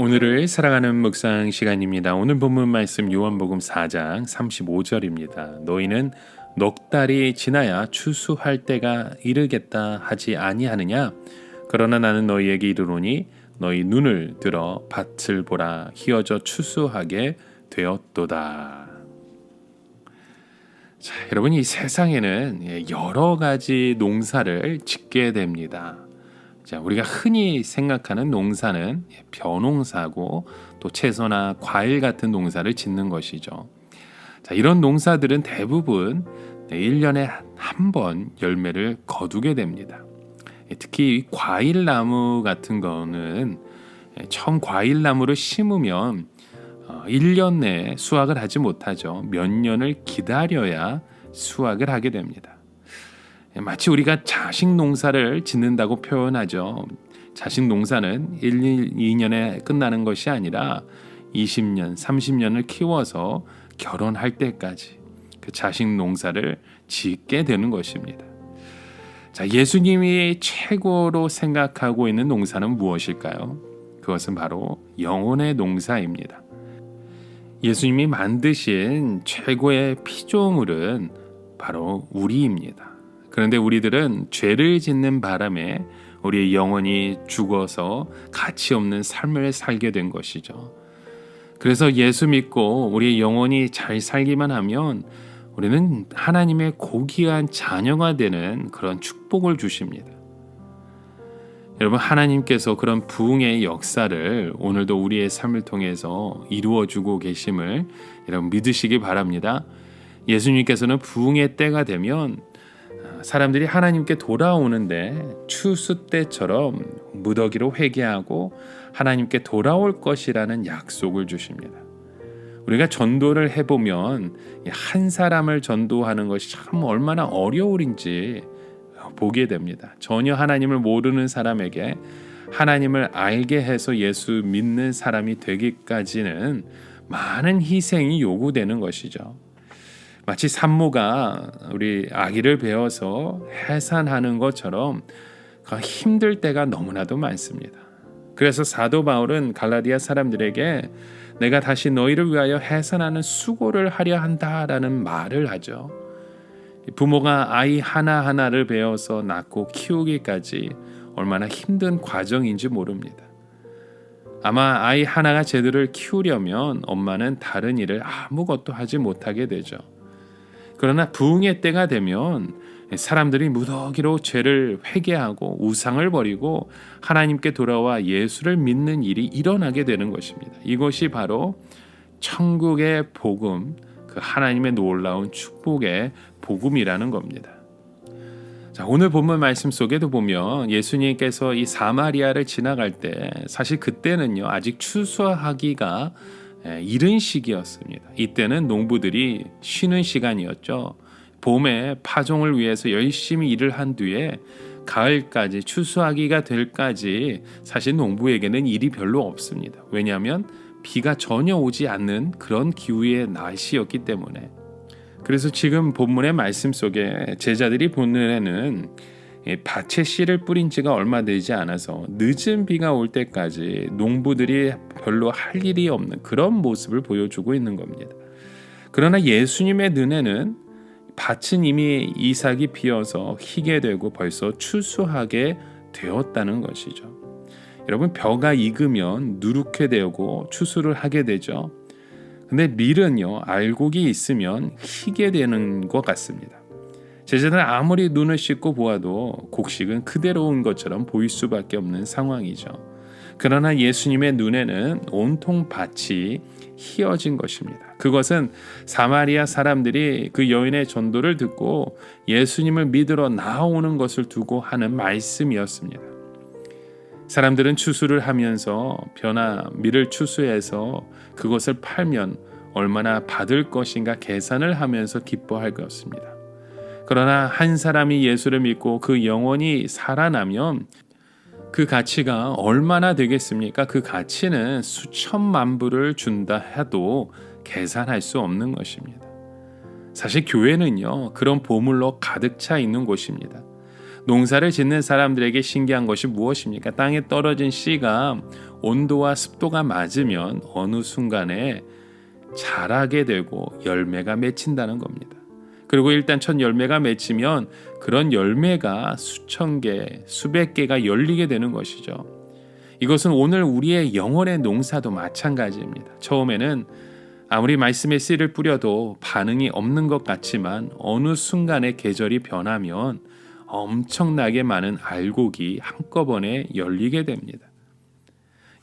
오늘을 사랑하는 묵상 시간입니다. 오늘 본문 말씀 요한복음 4장 35절입니다. 너희는 넉 달이 지나야 추수할 때가 이르겠다 하지 아니하느냐? 그러나 나는 너희에게 이르노니 너희 눈을 들어 밭을 보라 희어져 추수하게 되었도다. 자, 여러분 이 세상에는 여러 가지 농사를 짓게 됩니다. 자, 우리가 흔히 생각하는 농사는 벼농사고 또 채소나 과일 같은 농사를 짓는 것이죠. 자, 이런 농사들은 대부분 1년에 한 번 열매를 거두게 됩니다. 특히 과일나무 같은 거는 처음 과일나무를 심으면 1년 내에 수확을 하지 못하죠. 몇 년을 기다려야 수확을 하게 됩니다. 마치 우리가 자식 농사를 짓는다고 표현하죠. 자식 농사는 1, 2년에 끝나는 것이 아니라 20년, 30년을 키워서 결혼할 때까지 그 자식 농사를 짓게 되는 것입니다. 자, 예수님이 최고로 생각하고 있는 농사는 무엇일까요? 그것은 바로 영혼의 농사입니다. 예수님이 만드신 최고의 피조물은 바로 우리입니다. 그런데 우리들은 죄를 짓는 바람에 우리의 영혼이 죽어서 가치 없는 삶을 살게 된 것이죠. 그래서 예수 믿고 우리의 영혼이 잘 살기만 하면 우리는 하나님의 고귀한 자녀가 되는 그런 축복을 주십니다. 여러분, 하나님께서 그런 부흥의 역사를 오늘도 우리의 삶을 통해서 이루어주고 계심을 여러분 믿으시기 바랍니다. 예수님께서는 부흥의 때가 되면 사람들이 하나님께 돌아오는데 추수 때처럼 무더기로 회개하고 하나님께 돌아올 것이라는 약속을 주십니다. 우리가 전도를 해보면 한 사람을 전도하는 것이 참 얼마나 어려운 일인지 보게 됩니다. 전혀 하나님을 모르는 사람에게 하나님을 알게 해서 예수 믿는 사람이 되기까지는 많은 희생이 요구되는 것이죠. 마치 산모가 우리 아기를 배워서 해산하는 것처럼 힘들 때가 너무나도 많습니다. 그래서 사도 바울은 갈라디아 사람들에게 내가 다시 너희를 위하여 해산하는 수고를 하려 한다라는 말을 하죠. 부모가 아이 하나하나를 배워서 낳고 키우기까지 얼마나 힘든 과정인지 모릅니다. 아마 아이 하나가 제대로 키우려면 엄마는 다른 일을 아무것도 하지 못하게 되죠. 그러나 부흥의 때가 되면 사람들이 무더기로 죄를 회개하고 우상을 버리고 하나님께 돌아와 예수를 믿는 일이 일어나게 되는 것입니다. 이것이 바로 천국의 복음, 그 하나님의 놀라운 축복의 복음이라는 겁니다. 자, 오늘 본문 말씀 속에도 보면 예수님께서 이 사마리아를 지나갈 때 사실 그때는요 아직 추수하기가 이른 시기였습니다. 이때는 농부들이 쉬는 시간이었죠. 봄에 파종을 위해서 열심히 일을 한 뒤에 가을까지 추수하기가 될까지 사실 농부에게는 일이 별로 없습니다. 왜냐하면 비가 전혀 오지 않는 그런 기후의 날씨였기 때문에. 그래서 지금 본문의 말씀 속에 제자들이 본 눈에는 밭에 씨를 뿌린 지가 얼마 되지 않아서 늦은 비가 올 때까지 농부들이 별로 할 일이 없는 그런 모습을 보여주고 있는 겁니다. 그러나 예수님의 눈에는 밭은 이미 이삭이 피어서 희게 되고 벌써 추수하게 되었다는 것이죠. 여러분, 벼가 익으면 누룩게 되고 추수를 하게 되죠. 근데 밀은요 알곡이 있으면 희게 되는 것 같습니다. 제자들은 아무리 눈을 씻고 보아도 곡식은 그대로 온 것처럼 보일 수밖에 없는 상황이죠. 그러나 예수님의 눈에는 온통 밭이 희어진 것입니다. 그것은 사마리아 사람들이 그 여인의 전도를 듣고 예수님을 믿으러 나오는 것을 두고 하는 말씀이었습니다. 사람들은 추수를 하면서 벼나 밀을 추수해서 그것을 팔면 얼마나 받을 것인가 계산을 하면서 기뻐할 것입니다. 그러나 한 사람이 예수를 믿고 그 영혼이 살아나면 그 가치가 얼마나 되겠습니까? 그 가치는 수천만 불을 준다 해도 계산할 수 없는 것입니다. 사실 교회는요 그런 보물로 가득 차 있는 곳입니다. 농사를 짓는 사람들에게 신기한 것이 무엇입니까? 땅에 떨어진 씨가 온도와 습도가 맞으면 어느 순간에 자라게 되고 열매가 맺힌다는 겁니다. 그리고 일단 첫 열매가 맺히면 그런 열매가 수천 개, 수백 개가 열리게 되는 것이죠. 이것은 오늘 우리의 영혼의 농사도 마찬가지입니다. 처음에는 아무리 말씀의 씨를 뿌려도 반응이 없는 것 같지만 어느 순간에 계절이 변하면 엄청나게 많은 알곡이 한꺼번에 열리게 됩니다.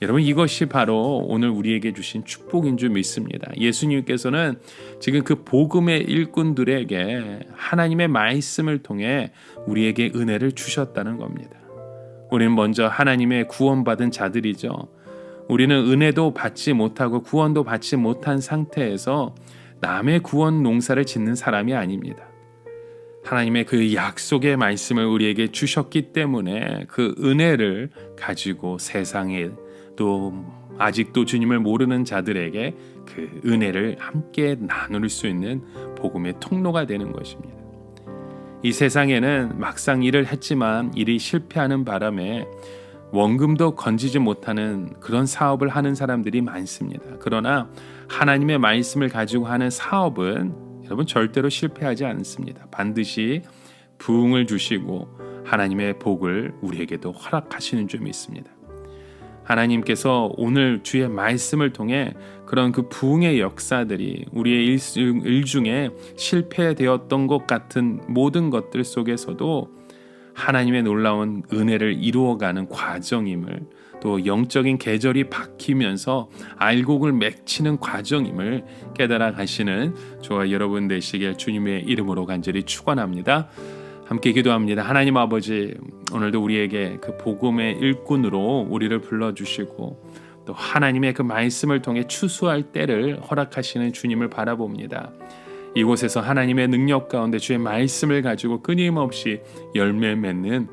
여러분, 이것이 바로 오늘 우리에게 주신 축복인 줄 믿습니다. 예수님께서는 지금 그 복음의 일꾼들에게 하나님의 말씀을 통해 우리에게 은혜를 주셨다는 겁니다. 우리는 먼저 하나님의 구원받은 자들이죠. 우리는 은혜도 받지 못하고 구원도 받지 못한 상태에서 남의 구원 농사를 짓는 사람이 아닙니다. 하나님의 그 약속의 말씀을 우리에게 주셨기 때문에 그 은혜를 가지고 세상에 또 아직도 주님을 모르는 자들에게 그 은혜를 함께 나눌 수 있는 복음의 통로가 되는 것입니다. 이 세상에는 막상 일을 했지만 일이 실패하는 바람에 원금도 건지지 못하는 그런 사업을 하는 사람들이 많습니다. 그러나 하나님의 말씀을 가지고 하는 사업은 여러분 절대로 실패하지 않습니다. 반드시 부흥을 주시고 하나님의 복을 우리에게도 허락하시는 줄 믿습니다. 하나님께서 오늘 주의 말씀을 통해 그런 그 부흥의 역사들이 우리의 일 중에 실패되었던 것 같은 모든 것들 속에서도 하나님의 놀라운 은혜를 이루어가는 과정임을, 또 영적인 계절이 바뀌면서 알곡을 맺히는 과정임을 깨달아 가시는 저와 여러분 되시길 주님의 이름으로 간절히 축원합니다. 함께 기도합니다. 하나님 아버지, 오늘도 우리에게 그 복음의 일꾼으로 우리를 불러주시고 또 하나님의 그 말씀을 통해 추수할 때를 허락하시는 주님을 바라봅니다. 이곳에서 하나님의 능력 가운데 주의 말씀을 가지고 끊임없이 열매 맺는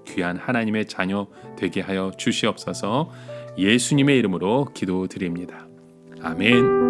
귀한 하나님의 자녀 되게 하여 주시옵소서. 예수님의 이름으로 기도드립니다. 아멘.